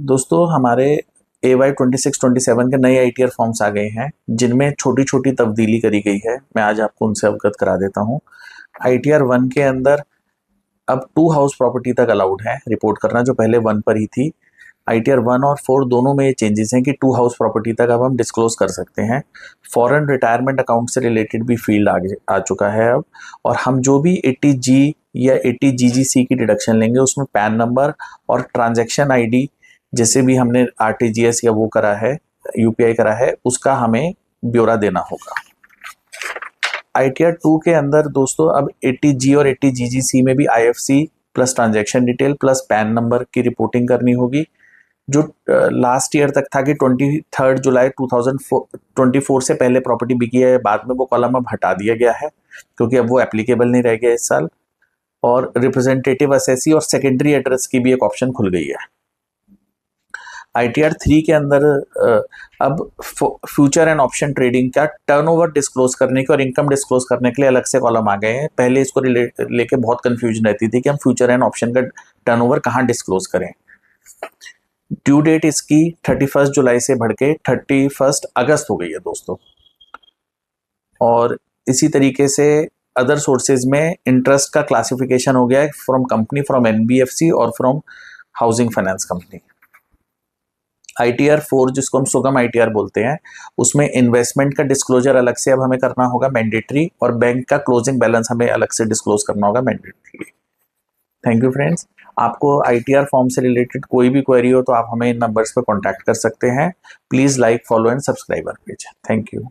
दोस्तों हमारे AY 26-27 के नए ITR फॉर्म्स आ गए हैं जिनमें छोटी छोटी तब्दीली करी गई है। मैं आज आपको उनसे अवगत करा देता हूँ। ITR 1 के अंदर अब 2 हाउस प्रॉपर्टी तक अलाउड है रिपोर्ट करना, जो पहले 1 पर ही थी। ITR 1 और 4 दोनों में ये चेंजेस हैं कि 2 हाउस प्रॉपर्टी तक अब हम डिस्क्लोज कर सकते हैं। फॉरेन रिटायरमेंट अकाउंट से रिलेटेड भी फील्ड आ चुका है अब। और हम जो भी 80G या 80GGC की डिडक्शन लेंगे उसमें पैन नंबर और ट्रांजैक्शन ID जैसे भी हमने RTGS या वो करा है, UPI करा है, उसका हमें ब्यौरा देना होगा। ITR 2 के अंदर दोस्तों अब 80G और 80GGC में भी IFC plus transaction detail plus pan number की रिपोर्टिंग करनी होगी। जो लास्ट ईयर तक था कि 23 जुलाई 2024 से पहले प्रॉपर्टी बिकी है, बाद में वो कॉलम अब हटा दिया गया है क्योंकि अब वो एप्लीकेबल नहीं रह गया इस साल। और रिप्रेजेंटेटिव असेसी और सेकेंडरी एड्रेस की भी एक ऑप्शन खुल गई है। ITR 3 के अंदर अब फ्यूचर एंड ऑप्शन ट्रेडिंग का टर्नओवर डिस्क्लोज करने के और इनकम डिस्क्लोज करने के लिए अलग से कॉलम आ गए हैं। पहले इसको लेके बहुत कंफ्यूजन रहती थी कि हम फ्यूचर एंड ऑप्शन का टर्नओवर कहाँ डिस्क्लोज करें। ड्यू डेट इसकी 31 जुलाई से बढ़ के 31 अगस्त हो गई है दोस्तों। और इसी तरीके से अदर सोर्सेज में इंटरेस्ट का क्लासिफिकेशन हो गया है फ्रॉम कंपनी, फ्रॉम NBFC और from housing finance company. ITR 4 जिसको हम सुगम ITR बोलते हैं, उसमें इन्वेस्टमेंट का डिस्क्लोजर अलग से अब हमें करना होगा मैंडेटरी, और बैंक का क्लोजिंग बैलेंस हमें अलग से डिस्क्लोज करना होगा मैंडेटरी। Thank you friends. आपको ITR फॉर्म से रिलेटेड कोई भी क्वेरी हो तो आप हमें इन नंबर्स पर कॉन्टैक्ट कर सकते हैं। Please like, follow and subscribe our page. Thank you.